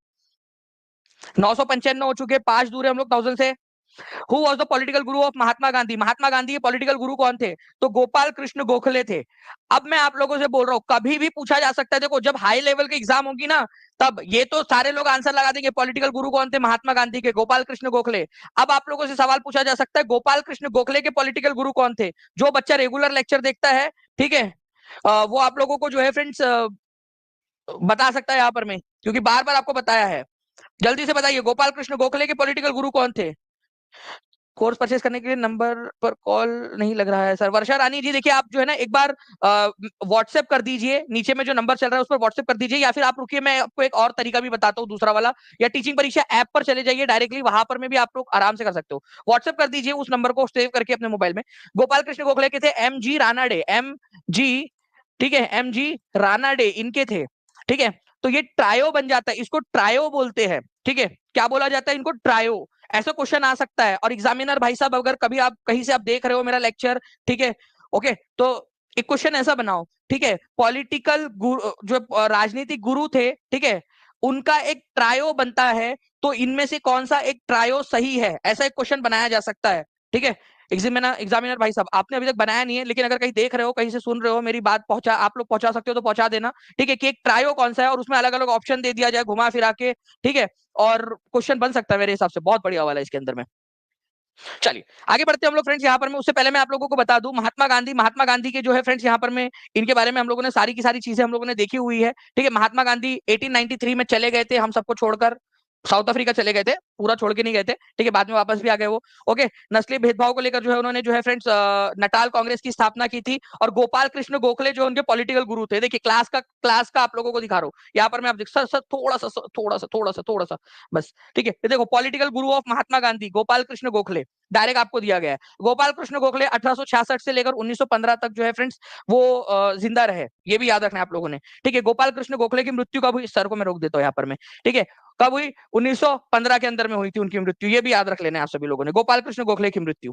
995 हो चुके हैं, 5 दूर है हम लोग 1000 से। Who was the political Guru of Mahatma Gandhi, Mahatma Gandhi के पॉलिटिकल गुरु कौन थे? तो गोपाल कृष्ण गोखले थे। अब मैं आप लोगों से बोल रहा हूं, कभी भी पूछा जा सकता है, देखो जब हाई लेवल की एग्जाम होगी ना, तब ये तो सारे लोग आंसर लगा देंगे, पॉलिटिकल गुरु कौन थे महात्मा गांधी के, गोपाल कृष्ण गोखले। अब आप लोगों से सवाल पूछा जा सकता है, गोपाल कृष्ण गोखले के पॉलिटिकल गुरु कौन थे? जो बच्चा रेगुलर लेक्चर देखता है, ठीक है, वो आप लोगों को जो है फ्रेंड्स बता सकता है यहाँ पर मैं, क्योंकि बार बार आपको बताया है। जल्दी से बताइए, गोपाल कृष्ण गोखले के पॉलिटिकल गुरु कौन थे? कोर्स परचेज करने के लिए नंबर पर कॉल नहीं लग रहा है सर। वर्षा रानी जी, देखिए आप जो है ना एक बार व्हाट्सएप कर दीजिए, नीचे में जो नंबर चल रहा है उस पर व्हाट्सएप कर दीजिए, या फिर आप रुकिए, मैं आपको एक और तरीका भी बताता हूँ दूसरा वाला, या टीचिंग परीक्षा ऐप पर चले जाइए डायरेक्टली, वहां पर में भी आप लोग आराम से कर सकते हो। व्हाट्सएप कर दीजिए उस नंबर को सेव करके अपने मोबाइल में। गोपाल कृष्ण गोखले के थे M G Ranade, M G, ठीक है, एम जी रानाडे इनके थे। ठीक है, तो ये ट्रायो बन जाता है, इसको ट्रायो बोलते हैं। ठीक है, क्या बोला जाता है इनको? ट्रायो। ऐसा क्वेश्चन आ सकता है, और एग्जामिनर भाई साहब अगर कभी आप कहीं से आप देख रहे हो मेरा लेक्चर, ठीक है, ओके, तो एक क्वेश्चन ऐसा बनाओ, ठीक है, पॉलिटिकल गुरु जो राजनीतिक गुरु थे, ठीक है, उनका एक ट्रायो बनता है, तो इनमें से कौन सा एक ट्रायो सही है, ऐसा एक क्वेश्चन बनाया जा सकता है। ठीक है, एग्जामिनर भाई साहब आपने अभी तक बनाया नहीं है, लेकिन अगर कहीं देख रहे हो, कहीं से सुन रहे हो, मेरी बात पहुंचा, आप लोग पहुंचा सकते हो तो पहुंचा देना। ठीक है, कि एक ट्रायो कौन सा है, और उसमें अलग अलग ऑप्शन दे दिया जाए घुमा फिरा के। ठीक है, और क्वेश्चन बन सकता है मेरे हिसाब से, बहुत बढ़िया वाला है इसके अंदर में। चलिए आगे बढ़ते हैं हम लोग फ्रेंड्स। यहाँ पर मैं उससे पहले मैं आप लोगों को बता दूं, महात्मा गांधी के जो है फ्रेंड्स यहाँ पर में इनके बारे में हम लोगों ने सारी की सारी चीजें हम लोगों ने देखी हुई है। ठीक है, महात्मा गांधी 1893 में चले गए थे हम सबको छोड़कर, साउथ अफ्रीका चले गए थे, पूरा छोड़ के नहीं गए थे। ठीक है, बाद में वापस भी आ गए वो। ओके, नस्लीय भेदभाव को लेकर जो है उन्होंने जो है फ्रेंड्स नटाल कांग्रेस की स्थापना की थी, और गोपाल कृष्ण गोखले जो उनके पॉलिटिकल गुरु थे। देखिए क्लास का आप लोगों को दिखा रहा हूँ यहाँ पर मैं, आप देख सर सर थोड़ा सा बस। ठीक है, ये देखो political Guru of Mahatma Gandhi Gopal Krishna Gokhale, direct आपको दिया गया है। गोपाल कृष्ण गोखले 1866 से लेकर 1915 तक जो है फ्रेंड्स वो जिंदा रहे, ये भी याद रखना है आप लोगों ने। ठीक है, गोपाल कृष्ण गोखले की मृत्यु कब हुई, सर को मैं रोक देता हूँ यहाँ पर मैं। ठीक है, कब हुई? 1915 के अंदर में हुई थी उनकी मृत्यु, ये भी याद रख लेना है आप सभी लोगों ने, गोपाल कृष्ण गोखले की मृत्यु।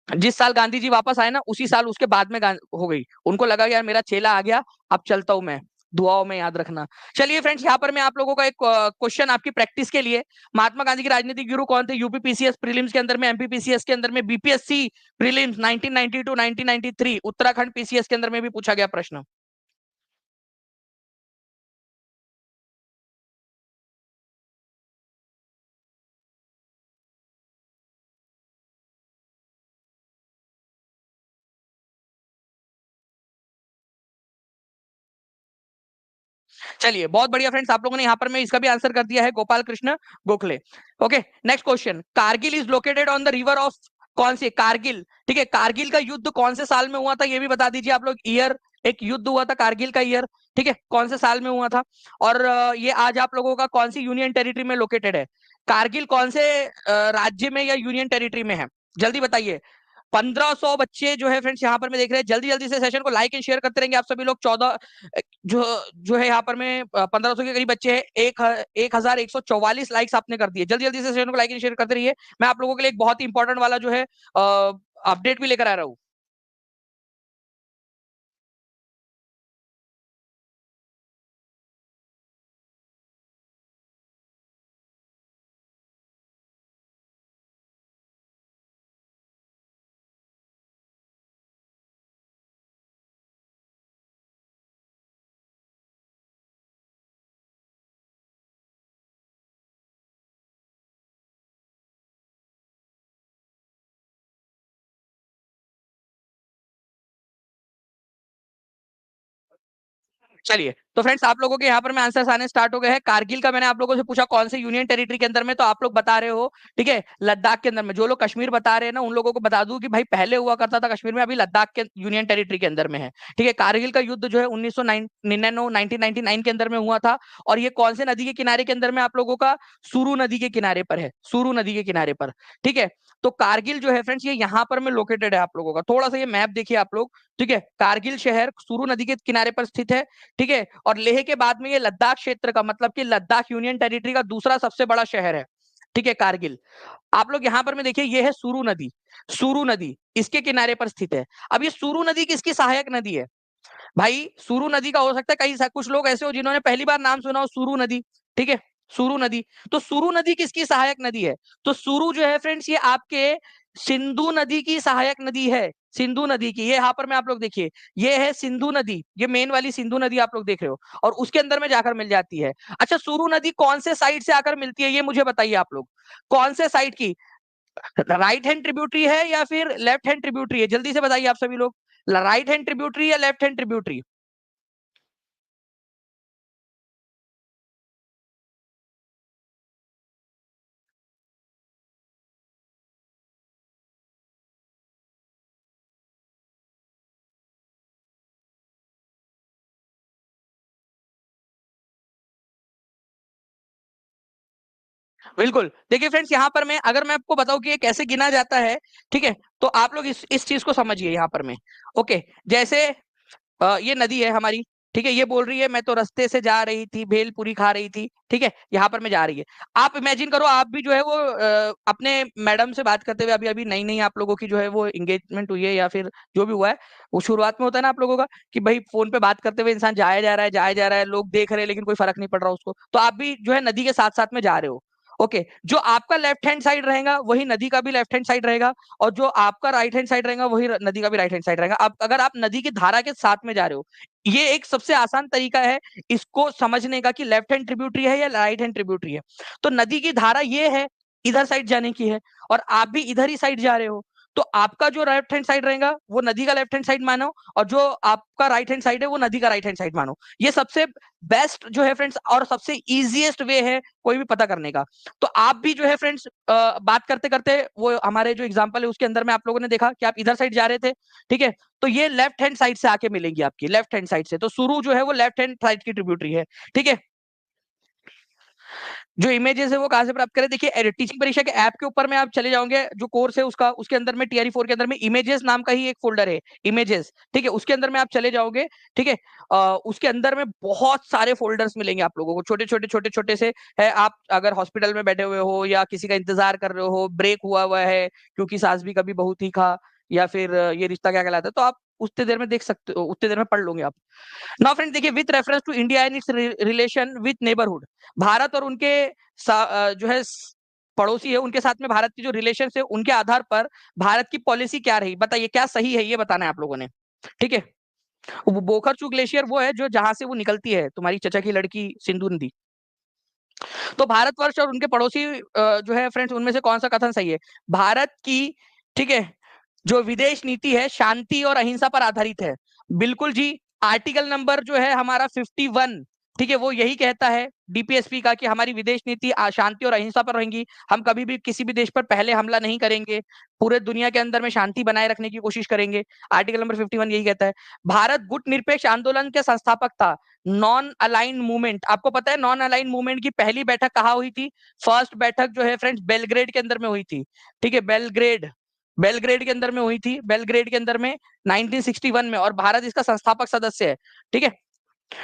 जिस साल गांधी जी वापस आए ना, उसी साल उसके बाद में हो गई। उनको लगा यार मेरा चेला आ गया, अब चलता हूं मैं, दुआओं में याद रखना। चलिए फ्रेंड्स, यहाँ पर मैं आप लोगों का एक क्वेश्चन आपकी प्रैक्टिस के लिए, महात्मा गांधी के राजनीतिक गुरु कौन थे? यूपीपीसीएस प्रीलिम्स के अंदर में, एमपीपीसीएस के अंदर में, बीपीएससी प्रीलिम्स 1992 1993, उत्तराखंड पीसीएस के अंदर में भी पूछा गया प्रश्न। चलिए बहुत बढ़िया फ्रेंड्स, आप लोगों ने यहाँ पर मैं इसका भी आंसर कर दिया है, Gopal Krishna Gokhale. Okay, next question, Kargil is located on the river of, कौन से? कारगिल। ठीक है, कारगिल का युद्ध कौन से साल में हुआ था, ये भी बता दीजिए आप लोग। ईयर, एक युद्ध हुआ था कारगिल का, ईयर, ठीक है, कौन से साल में हुआ था? और ये आज आप लोगों का कौन सी यूनियन टेरिटरी में लोकेटेड है? कारगिल कौन से राज्य में या यूनियन टेरिटरी में है? जल्दी बताइए। 1500 बच्चे जो है फ्रेंड्स यहाँ पर मैं देख रहे हैं, जल्दी जल्दी से सेशन को लाइक एंड शेयर करते रहेंगे आप सभी लोग। 14 जो जो है यहाँ पर में 1500 के करीब बच्चे हैं, 1144 लाइक्स आपने कर दिए। जल्दी जल्दी से सेशन को लाइक एंड शेयर करते रहिए। मैं आप लोगों के लिए एक बहुत ही इंपॉर्टेंट वाला जो है अपडेट भी लेकर आ रहा हूँ। चलिए तो फ्रेंड्स, आप लोगों के यहाँ पर मैं आंसर्स आने स्टार्ट हो गए हैं। कारगिल का मैंने आप लोगों से पूछा कौन से यूनियन टेरिटरी के अंदर में, तो आप लोग बता रहे हो, ठीक है, लद्दाख के अंदर में। जो लोग कश्मीर बता रहे हैं ना, उन लोगों को बता दूं कि भाई पहले हुआ करता था कश्मीर में, अभी लद्दाख के यूनियन टेरिटरी के अंदर में है। ठीक है, कारगिल का युद्ध जो है 1999 के अंदर में हुआ था, और ये कौन से नदी के किनारे के अंदर में आप लोगों का? सुरू नदी के किनारे पर है, सुरू नदी के किनारे पर। ठीक है, तो कारगिल जो है फ्रेंड्स ये यहाँ पर में लोकेटेड है आप लोगों का। थोड़ा सा ये मैप देखिए आप लोग, ठीक है, कारगिल शहर सुरू नदी के किनारे पर स्थित है। ठीक है, और लेह के बाद में ये लद्दाख क्षेत्र का, मतलब कि लद्दाख यूनियन टेरिटरी का दूसरा सबसे बड़ा शहर है। ठीक है, कारगिल। आप लोग यहां पर में देखिए, ये है सुरू नदी, सुरू नदी इसके किनारे पर स्थित है। अब ये सुरू नदी किसकी सहायक नदी है? भाई सुरू नदी का हो सकता है कई कुछ लोग ऐसे हो जिन्होंने पहली बार नाम सुना हो सुरू नदी। ठीक है, सुरू नदी, तो सुरू नदी किसकी सहायक नदी है? तो सुरू जो है फ्रेंड्स ये आपके सिंधु नदी की सहायक नदी है, सिंधु नदी की। ये यहाँ पर में आप लोग देखिए, ये है सिंधु नदी, ये मेन वाली सिंधु नदी आप लोग देख रहे हो, और उसके अंदर में जाकर मिल जाती है। अच्छा, सुरू नदी कौन से साइड से आकर मिलती है, ये मुझे बताइए आप लोग, कौन से साइड की? राइट हैंड ट्रिब्यूटरी है या फिर लेफ्ट हैंड ट्रिब्यूटरी है? जल्दी से बताइए आप सभी लोग, राइट हैंड ट्रिब्यूटरी या लेफ्ट हैंड ट्रिब्यूटरी? बिल्कुल। देखिए फ्रेंड्स, यहाँ पर मैं अगर मैं आपको बताऊं कि ये कैसे गिना जाता है, ठीक है, तो आप लोग इस चीज को समझिए यहाँ पर मैं। ओके, जैसे ये नदी है हमारी, ठीक है, ये बोल रही है मैं तो रास्ते से जा रही थी, भेलपूरी खा रही थी, ठीक है, यहाँ पर मैं जा रही है। आप इमेजिन करो, आप भी जो है वो अपने मैडम से बात करते हुए, अभी अभी नई नई आप लोगों की जो है वो एंगेजमेंट हुई है या फिर जो भी हुआ है, वो शुरुआत में होता है ना आप लोगों का कि भाई फोन पे बात करते हुए इंसान जाया जा रहा है, जाया जा रहा है, लोग देख रहे हैं लेकिन कोई फर्क नहीं पड़ रहा उसको, तो आप भी जो है नदी के साथ साथ में जा रहे हो। ओके, जो आपका लेफ्ट हैंड साइड रहेगा वही नदी का भी लेफ्ट हैंड साइड रहेगा, और जो आपका राइट हैंड साइड रहेगा वही नदी का भी राइट हैंड साइड रहेगा। अब अगर आप नदी की धारा के साथ में जा रहे हो, ये एक सबसे आसान तरीका है इसको समझने का कि लेफ्ट हैंड ट्रिब्यूटरी है या राइट हैंड ट्रिब्यूटरी है। तो नदी की धारा ये है, इधर साइड जाने की है, और आप भी इधर ही साइड जा रहे हो, तो आपका जो लेफ्ट हैंड साइड रहेगा वो नदी का लेफ्ट हैंड साइड मानो, और जो आपका राइट हैंड साइड है वो नदी का राइट हैंड साइड मानो। ये सबसे बेस्ट जो है फ्रेंड्स, और सबसे इजीएस्ट वे है कोई भी पता करने का। तो आप भी जो है फ्रेंड्स, बात करते करते वो हमारे जो एग्जांपल है उसके अंदर में आप लोगों ने देखा कि आप इधर साइड जा रहे थे, ठीक है, तो ये लेफ्ट हैंड साइड से आके मिलेंगी आपकी, लेफ्ट हैंड साइड से, तो शुरू जो है वो लेफ्ट हैंड साइड की ट्रिब्यूटरी है, ठीक है। जो इमेजेस है वो कहां से प्राप्त करें? देखिए टीचिंग परीक्षा के ऐप के ऊपर में आप चले जाओगे, जो कोर्स है उसका, उसके अंदर में टीआरई 4 के अंदर में इमेजेस नाम का ही एक फोल्डर है, इमेजेस, ठीक है, उसके अंदर में आप चले जाओगे, ठीक है। उसके अंदर में बहुत सारे फोल्डर्स मिलेंगे आप लोगों को, छोटे छोटे छोटे छोटे से है। आप अगर हॉस्पिटल में बैठे हुए हो या किसी का इंतजार कर रहे हो, ब्रेक हुआ हुआ है क्योंकि सास भी कभी बहू थी खा, या फिर ये रिश्ता क्या कहलाता है, तो आप उतने देर में देख सकते हो, उतने देर में पढ़ लोगे आप। नाउ फ्रेंड देखिए, with reference to India and its relation with neighbourhood, Bharat और उनके जो है पड़ोसी है उनके साथ में भारत की जो रिलेशन है उनके आधार पर भारत की पॉलिसी क्या रही, बताइए क्या सही है, ये बताना है आप लोगों ने, ठीक है। बोखरचू ग्लेशियर वो है जो जहां से वो निकलती है, तुम्हारी चचा की लड़की सिंधु नदी। तो भारतवर्ष और उनके पड़ोसी जो है फ्रेंड्स, उनमें से कौन सा कथन सही है? भारत की, ठीक है, जो विदेश नीति है शांति और अहिंसा पर आधारित है। बिल्कुल जी। आर्टिकल नंबर जो है हमारा 51, ठीक है, वो यही कहता है डीपीएसपी का कि हमारी विदेश नीति शांति और अहिंसा पर रहेंगी। हम कभी भी किसी भी देश पर पहले हमला नहीं करेंगे, पूरे दुनिया के अंदर में शांति बनाए रखने की कोशिश करेंगे। आर्टिकल नंबर 51 यही कहता है। भारत गुटनिरपेक्ष आंदोलन के संस्थापक था। नॉन अलाइन मूवमेंट, आपको पता है नॉन अलाइन मूवमेंट की पहली बैठक कहाँ हुई थी? फर्स्ट बैठक जो है फ्रेंड्स बेलग्रेड के अंदर में हुई थी, ठीक है, बेलग्रेड, बेलग्रेड के अंदर में हुई थी, बेलग्रेड के अंदर में 1961 में, और भारत इसका संस्थापक सदस्य है, ठीक है।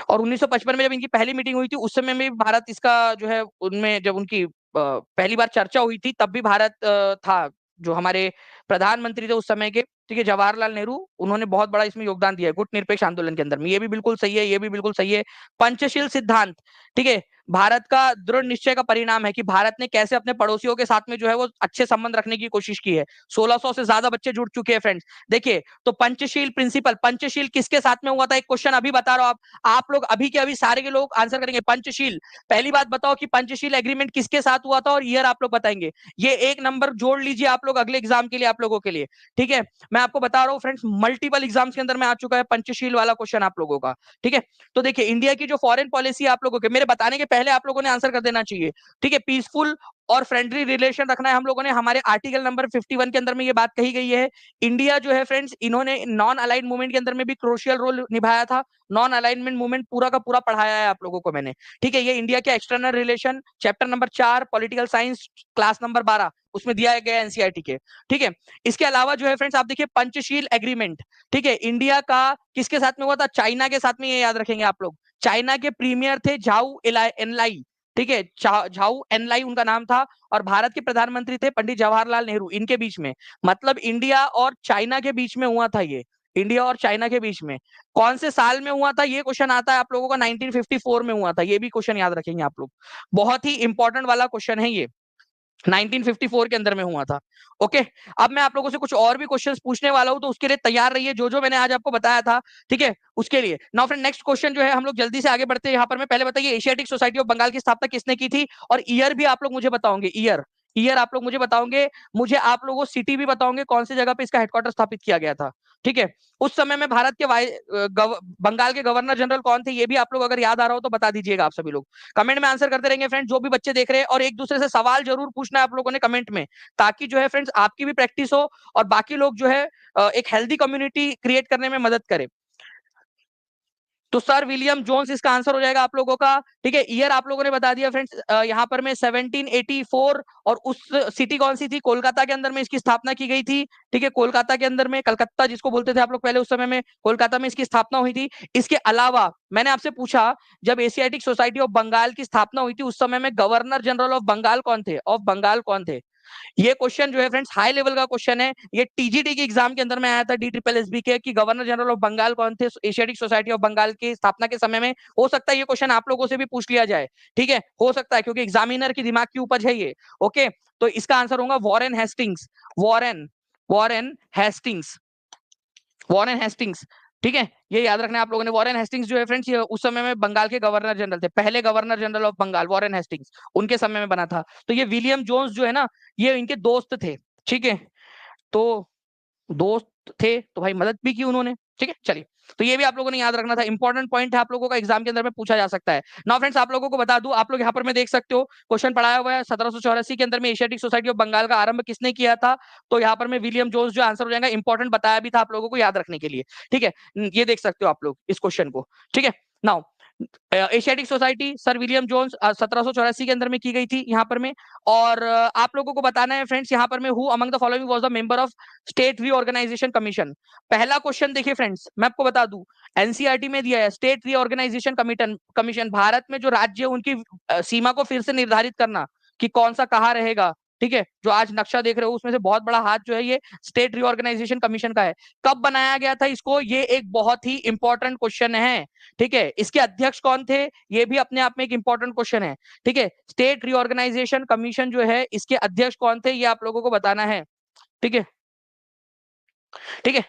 और 1955 में जब इनकी पहली मीटिंग हुई थी उस समय में भारत इसका जो है, उनमें जब उनकी पहली बार चर्चा हुई थी तब भी भारत था। जो हमारे प्रधानमंत्री थे उस समय के, ठीक है, जवाहरलाल नेहरू, उन्होंने बहुत बड़ा इसमें योगदान दिया है गुट निरपेक्ष आंदोलन के अंदर में। ये भी बिल्कुल सही है, ये भी बिल्कुल सही है। पंचशील सिद्धांत, ठीक है, भारत का दृढ़ निश्चय का परिणाम है कि भारत ने कैसे अपने पड़ोसियों के साथ में जो है वो अच्छे संबंध रखने की कोशिश की है। 1600 से ज्यादा बच्चे जुड़ चुके हैं फ्रेंड्स। देखिए, तो पंचशील प्रिंसिपल, पंचशील किसके साथ में हुआ था? एक क्वेश्चन अभी बता रहा हूं, आप लोग अभी के अभी सारे के लोग आंसर करेंगे। पंचशील, पहली बात बताओ कि पंचशील एग्रीमेंट किसके साथ हुआ था, और ईयर आप लोग बताएंगे। ये एक नंबर जोड़ लीजिए आप लोग अगले एग्जाम के लिए, आप लोगों के लिए, ठीक है। मैं आपको बता रहा हूँ फ्रेंड्स, मल्टीपल एग्जाम्स के अंदर में आ चुका है पंचशील वाला क्वेश्चन आप लोगों का, ठीक है। तो देखिए, इंडिया की जो फॉरेन पॉलिसी आप लोगों के, मेरे बताने के पहले आप लोगों ने आंसर कर देना चाहिए, ठीक है। पीसफुल और फ्रेंडली रिलेशन रखना है हम लोगों ने, हमारे आर्टिकल नंबर 51 के अंदर में ये बात कही गई है। इंडिया जो है फ्रेंड्स, इन्होंने नॉन अलाइंड मूवमेंट के अंदर में भी क्रोशियल रोल निभाया था। नॉन अलाइनमेंट मूवमेंट पूरा का पूरा पढ़ाया है आप लोगों को मैंने, ठीक है। ये इंडिया के external relation chapter number 4 political science class number 12 उसमें दिया गया एनसीईआरटी के, ठीक है। इसके अलावा जो है फ्रेंड्स, आप देखिए पंचशील एग्रीमेंट, ठीक है, इंडिया का किसके साथ में हुआ था? चाइना के साथ में, ये याद रखेंगे आप लोग। चाइना के प्रीमियर थे झाऊ एनलाई, ठीक है, झाऊ एनलाई उनका नाम था, और भारत के प्रधानमंत्री थे पंडित जवाहरलाल नेहरू, इनके बीच में, मतलब इंडिया और चाइना के बीच में हुआ था ये। इंडिया और चाइना के बीच में कौन से साल में हुआ था, ये क्वेश्चन आता है आप लोगों का, 1954 में हुआ था। ये भी क्वेश्चन याद रखेंगे आप लोग, बहुत ही इंपॉर्टेंट वाला क्वेश्चन है ये, 1954 के अंदर में हुआ था। ओके, अब मैं आप लोगों से कुछ और भी क्वेश्चंस पूछने वाला हूं, तो उसके लिए तैयार रहिए, जो जो मैंने आज आपको बताया था, ठीक है, उसके लिए। नाउ फ्रेंड, नेक्स्ट क्वेश्चन जो है, हम लोग जल्दी से आगे बढ़ते हैं। यहाँ पर मैं पहले बताइए, एशियाटिक सोसाइटी ऑफ बंगाल की स्थापना किसने की थी, और ईयर भी आप लोग मुझे बताओगे, ईयर, ईयर आप लोग मुझे बताओगे, मुझे आप लोगों सिटी भी बताओगे कौन सी जगह पे इसका हेडक्वार्टर स्थापित किया गया था। ठीक है, उस समय में भारत के बंगाल के गवर्नर जनरल कौन थे, ये भी आप लोग अगर याद आ रहा हो तो बता दीजिएगा। आप सभी लोग कमेंट में आंसर करते रहेंगे फ्रेंड, जो भी बच्चे देख रहे हैं, और एक दूसरे से सवाल जरूर पूछना है आप लोगों ने कमेंट में, ताकि जो है फ्रेंड्स आपकी भी प्रैक्टिस हो और बाकी लोग जो है एक हेल्दी कम्युनिटी क्रिएट करने में मदद करें। तो सर विलियम जोन्स इसका आंसर हो जाएगा आप लोगों का। ठीक है, ईयर आप लोगों ने बता दिया फ्रेंड्स, यहाँ पर में 1784, और उस सिटी कौन सी थी, कोलकाता के अंदर में इसकी स्थापना की गई थी। ठीक है, कोलकाता के अंदर में, कलकत्ता जिसको बोलते थे आप लोग पहले, उस समय में कोलकाता में इसकी स्थापना हुई थी। इसके अलावा मैंने आपसे पूछा, जब एशियाटिक सोसाइटी ऑफ बंगाल की स्थापना हुई थी उस समय में गवर्नर जनरल ऑफ बंगाल कौन थे, ऑफ बंगाल कौन थे। ये क्वेश्चन जो है फ्रेंड्स हाई लेवल का क्वेश्चन है, ये टीजीटी के एग्जाम के अंदर में आया था, DSSB के, कि गवर्नर जनरल ऑफ बंगाल कौन थे एशियाटिक सोसाइटी ऑफ बंगाल की स्थापना के समय में। हो सकता है ये क्वेश्चन आप लोगों से भी पूछ लिया जाए। ठीक है, हो सकता है, क्योंकि एग्जामिनर की दिमाग की उपज है ये। ओके, तो इसका आंसर होगा Warren Hastings. Warren Warren Hastings Warren Hastings. ठीक है, ये याद रखना है आप लोगों ने। वॉरेन हेस्टिंग्स जो है फ्रेंड्स, ये उस समय में बंगाल के गवर्नर जनरल थे, पहले governor general of Bengal Warren Hastings, उनके समय में बना था। तो ये विलियम जोन्स जो है ना, ये इनके दोस्त थे। ठीक है, तो दोस्त थे तो भाई मदद भी की उन्होंने। ठीक है, चलिए, तो ये भी आप लोगों ने याद रखना था, इंपॉर्टेंट पॉइंट है, आप लोगों का एग्जाम के अंदर में पूछा जा सकता है। नाउ फ्रेंड्स, आप लोगों को बता दूं, आप लोग यहाँ पर में देख सकते हो क्वेश्चन पढ़ाया हुआ है, 1784 के अंदर में एशियाटिक सोसाइटी ऑफ बंगाल का आरंभ किसने किया था। तो यहाँ पर में विलियम जोन्स जो आंसर हो जाएगा, इंपॉर्टेंट बताया भी था आप लोगों को याद रखने के लिए। ठीक है, ये देख सकते हो आप लोग इस क्वेश्चन को। ठीक है, now Asiatic society sir William Jones 1784 के अंदर में की गई थी यहाँ पर में। और आप लोगों को बताना है फ्रेंड्स यहाँ पर में, who among the following was the member of state reorganisation commission. पहला क्वेश्चन देखिए फ्रेंड्स, मैं आपको बता दूं, एनसीईआरटी में दिया है, स्टेट रीऑर्गेनाइजेशन कमीशन, भारत में जो राज्य उनकी सीमा को फिर से निर्धारित करना कि कौन सा कहाँ रहेगा। ठीक है, जो आज नक्शा देख रहे हो उसमें से बहुत बड़ा हाथ जो है ये स्टेट रीऑर्गेनाइजेशन कमीशन का है। कब बनाया गया था इसको, ये एक बहुत ही इंपॉर्टेंट क्वेश्चन है। ठीक है, इसके अध्यक्ष कौन थे, ये भी अपने आप में एक इंपॉर्टेंट क्वेश्चन है। ठीक है, स्टेट रीऑर्गेनाइजेशन कमीशन जो है, इसके अध्यक्ष कौन थे, ये आप लोगों को बताना है। ठीक है, ठीक है,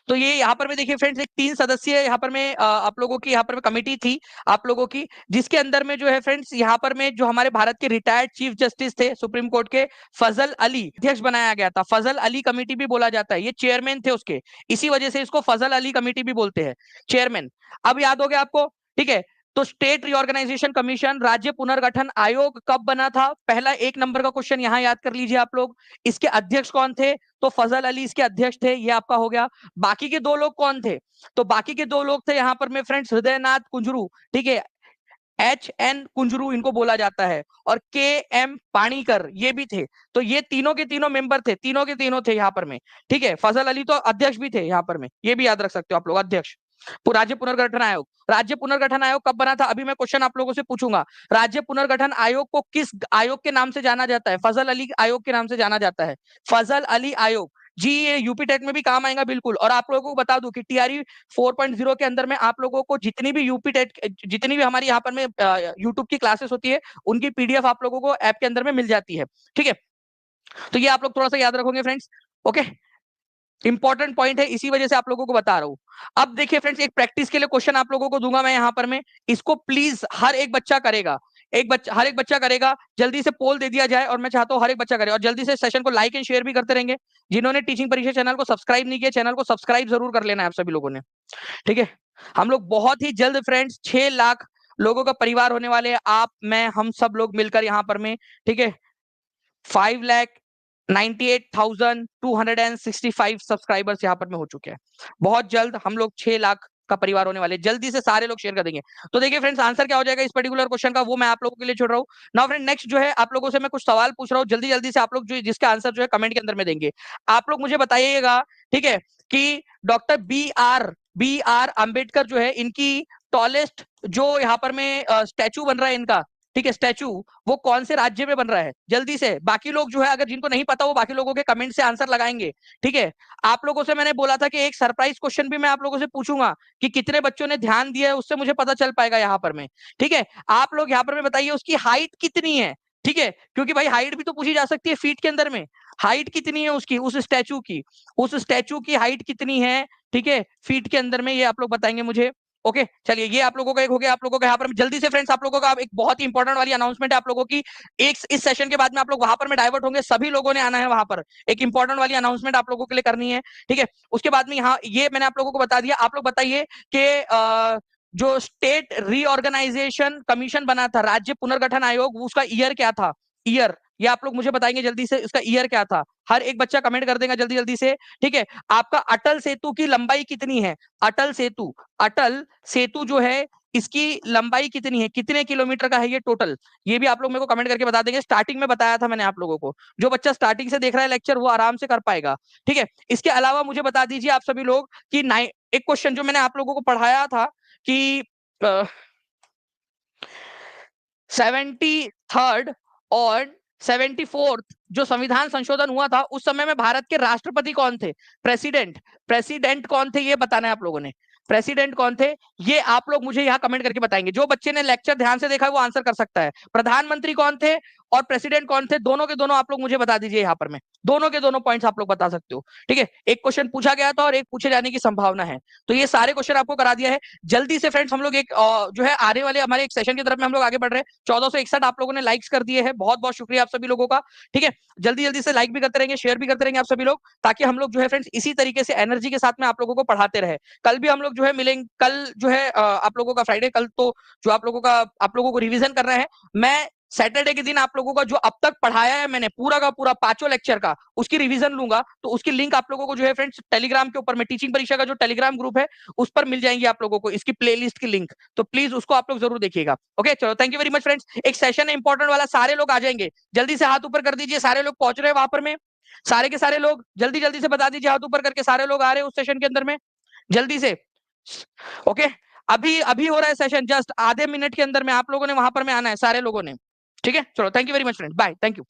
तो ये यहाँ पर में देखिए फ्रेंड्स, एक 3 सदस्यीय यहाँ पर में आप लोगों की यहाँ पर में कमेटी थी आप लोगों की, जिसके अंदर में जो है फ्रेंड्स, यहाँ पर में जो हमारे भारत के रिटायर्ड चीफ जस्टिस थे सुप्रीम कोर्ट के, फजल अली, अध्यक्ष बनाया गया था। फजल अली कमेटी भी बोला जाता है, ये चेयरमैन थे उसके, इसी वजह से इसको फजल अली कमेटी भी बोलते हैं, चेयरमैन। अब याद हो गया आपको। ठीक है, तो स्टेट रिऑर्गेनाइजेशन कमीशन, राज्य पुनर्गठन आयोग कब बना था, पहला 1 नंबर का क्वेश्चन यहाँ याद कर लीजिए आप लोग। इसके अध्यक्ष कौन थे, तो फजल अली इसके अध्यक्ष थे, ये आपका हो गया। बाकी के 2 लोग कौन थे, तो बाकी के 2 लोग थे यहाँ पर में फ्रेंड्स, हृदयनाथ कुंजरू। ठीक है, HN कुंजरू इनको बोला जाता है, और KM पाणीकर ये भी थे। तो ये तीनों के तीनों मेंबर थे, तीनों के तीनों थे यहाँ पर में। ठीक है, फजल अली तो अध्यक्ष भी थे यहाँ पर में, ये भी याद रख सकते हो आप लोग, अध्यक्ष। राज्य पुनर्गठन आयोग, राज्य पुनर्गठन आयोग कब बना था, अभी मैं क्वेश्चन आप लोगों से पूछूंगा। राज्य पुनर्गठन आयोग को किस आयोग के नाम से जाना जाता है, फजल अली आयोग के नाम से जाना जाता है, फजल अली आयोग जी। ये यूपी टेट में भी काम आएगा बिल्कुल। और आप लोगों को बता दूं कि टीआरई 4.0 के अंदर में आप लोगों को जितनी भी यूपी टेट, जितनी भी हमारी यहाँ पर में यूट्यूब की क्लासेस होती है, उनकी पीडीएफ आप लोगों को ऐप के अंदर में मिल जाती है। ठीक है, तो ये आप लोग थोड़ा सा याद रखोगे फ्रेंड्स। ओके, इंपॉर्टेंट पॉइंट है, इसी वजह से आप लोगों को बता रहा हूं। अब देखिए फ्रेंड्स, एक प्रैक्टिस के लिए क्वेश्चन आप लोगों को दूंगा मैं यहाँ पर में, इसको प्लीज हर एक बच्चा करेगा, हर एक बच्चा करेगा। जल्दी से पोल दे दिया जाए, और मैं चाहता हूँ हर एक बच्चा करे, और जल्दी से सेशन को लाइक एंड शेयर भी करते रहेंगे। जिन्होंने टीचिंग परीक्षा चैनल को सब्सक्राइब नहीं किया, चैनल को सब्सक्राइब जरूर कर लेना है आप सभी लोगों ने। ठीक है, हम लोग बहुत ही जल्द फ्रेंड्स 6 लाख लोगों का परिवार होने वाले हैं, आप, मैं, हम सब लोग मिलकर यहाँ पर में। ठीक है, 5,98,265 सब्सक्राइबर्स यहाँ पर में हो चुके हैं। बहुत जल्द हम लोग 6 लाख का परिवार होने वाले, जल्दी से सारे लोग शेयर कर देंगे। तो देखिए फ्रेंड्स, आंसर क्या हो जाएगा इस पर्टिकुलर क्वेश्चन का, वो मैं आप लोगों के लिए छोड़ रहा हूँ। नाउ फ्रेंड, नेक्स्ट जो है आप लोगों से मैं कुछ सवाल पूछ रहा हूँ, जल्दी जल्दी से आप लोग जो जिसका आंसर जो है कमेंट के अंदर में देंगे। आप लोग मुझे बताइएगा, ठीक है, कि डॉक्टर बी आर अंबेडकर जो है, इनकी टॉलेस्ट जो यहाँ पर में स्टैचू बन रहा है इनका, ठीक है, स्टैचू, वो कौन से राज्य में बन रहा है, जल्दी से। बाकी लोग जो है, अगर जिनको नहीं पता, वो बाकी लोगों के कमेंट से आंसर लगाएंगे। ठीक है, आप लोगों से मैंने बोला था कि एक सरप्राइज क्वेश्चन भी मैं आप लोगों से पूछूंगा, कि कितने बच्चों ने ध्यान दिया है, उससे मुझे पता चल पाएगा यहाँ पर में। ठीक है, आप लोग यहाँ पर में बताइए उसकी हाइट कितनी है। ठीक है, क्योंकि भाई हाइट भी तो पूछी जा सकती है फीट के अंदर में। हाइट कितनी है उसकी, उस स्टैचू की हाइट कितनी है, ठीक है, फीट के अंदर में, ये आप लोग बताएंगे मुझे। ओके चलिए, ये आप लोगों का एक हो गया। आप लोगों का यहाँ पर जल्दी से फ्रेंड्स, आप लोगों का एक बहुत ही इंपॉर्टेंट वाली अनाउंसमेंट है आप लोगों की। एक इस सेशन के बाद में आप लोग वहां पर में डाइवर्ट होंगे, सभी लोगों ने आना है वहां पर। एक इंपॉर्टेंट वाली अनाउंसमेंट आप लोगों के लिए करनी है, ठीक है। उसके बाद में यहाँ ये मैंने आप लोगों को बता दिया। आप लोग बताइए कि जो स्टेट रीऑर्गेनाइजेशन कमीशन बना था, राज्य पुनर्गठन आयोग, उसका ईयर क्या था? ईयर, ये आप लोग मुझे बताएंगे जल्दी से, इसका ईयर क्या था? हर एक बच्चा कमेंट कर देगा जल्दी जल्दी से, ठीक है। आपका अटल सेतु की लंबाई कितनी है? अटल सेतु, अटल सेतु जो है इसकी लंबाई कितनी है, कितने किलोमीटर का है ये टोटल? ये भी आप लोग मेरे को कमेंट करके बता देंगे। स्टार्टिंग में बताया था मैंने आप लोगों को, जो बच्चा स्टार्टिंग से देख रहा है लेक्चर वो आराम से कर पाएगा, ठीक है। इसके अलावा मुझे बता दीजिए आप सभी लोग कि एक क्वेश्चन जो मैंने आप लोगों को पढ़ाया था कि 73rd और 74th जो संविधान संशोधन हुआ था, उस समय में भारत के राष्ट्रपति कौन थे? प्रेसिडेंट, प्रेसिडेंट कौन थे ये बताना है आप लोगों ने। प्रेसिडेंट कौन थे ये आप लोग मुझे यहाँ कमेंट करके बताएंगे। जो बच्चे ने लेक्चर ध्यान से देखा है वो आंसर कर सकता है। प्रधानमंत्री कौन थे और प्रेसिडेंट कौन थे, दोनों के दोनों आप लोग मुझे बता दीजिए यहाँ पर। में दोनों के दोनों पॉइंट्स आप लोग बता सकते हो, ठीक है। एक क्वेश्चन पूछा गया था और एक पूछे जाने की संभावना है, तो ये सारे क्वेश्चन आपको करा दिया है। जल्दी से फ्रेंड्स हम लोग एक जो है आने वाले हमारे एक सेशन की तरफ में हम लोग आगे बढ़ रहे हैं। 1461 आप लोगों ने लाइक्स कर दिए हैं, बहुत बहुत शुक्रिया आप सभी लोगों का, ठीक है। जल्दी जल्दी से लाइक भी करते रहेंगे, शेयर भी करते रहेंगे आप सभी लोग, ताकि हम लोग जो है फ्रेंड्स इसी तरीके से एनर्जी के साथ में आप लोगों को पढ़ाते रहे। कल भी हम लोग जो है मिलेंगे, कल जो है आप लोगों का फ्राइडे, कल तो जो आप लोगों को रिवीजन करना है। मैं सैटरडे के दिन आप लोगों का जो अब तक पढ़ाया है मैंने पूरा का पूरा 5 लेक्चर का, उसकी रिवीजन लूंगा। तो उसकी लिंक आप लोगों को जो है फ्रेंड्स टेलीग्राम के ऊपर में, टीचिंग परीक्षा का जो टेलीग्राम ग्रुप है उस पर मिल जाएंगी आप लोगों को इसकी प्लेलिस्ट की लिंक। तो प्लीज उसको आप लोग जरूर देखिएगा। ओके चलो, thank you very much friends. एक सेशन है इंपॉर्टेंट वाला, सारे लोग आ जाएंगे, जल्दी से हाथ ऊपर कर दीजिए। सारे लोग पहुंच रहे हैं वहां पर में, सारे के सारे लोग जल्दी जल्दी से बता दीजिए हाथ ऊपर करके, सारे लोग आ रहे हैं उस सेशन के अंदर में, जल्दी से। ओके अभी अभी हो रहा है सेशन, जस्ट आधे मिनट के अंदर में आप लोगों ने वहां पर में आना है सारे लोगों ने, ठीक है। चलो thank you very much friends, bye, thank you.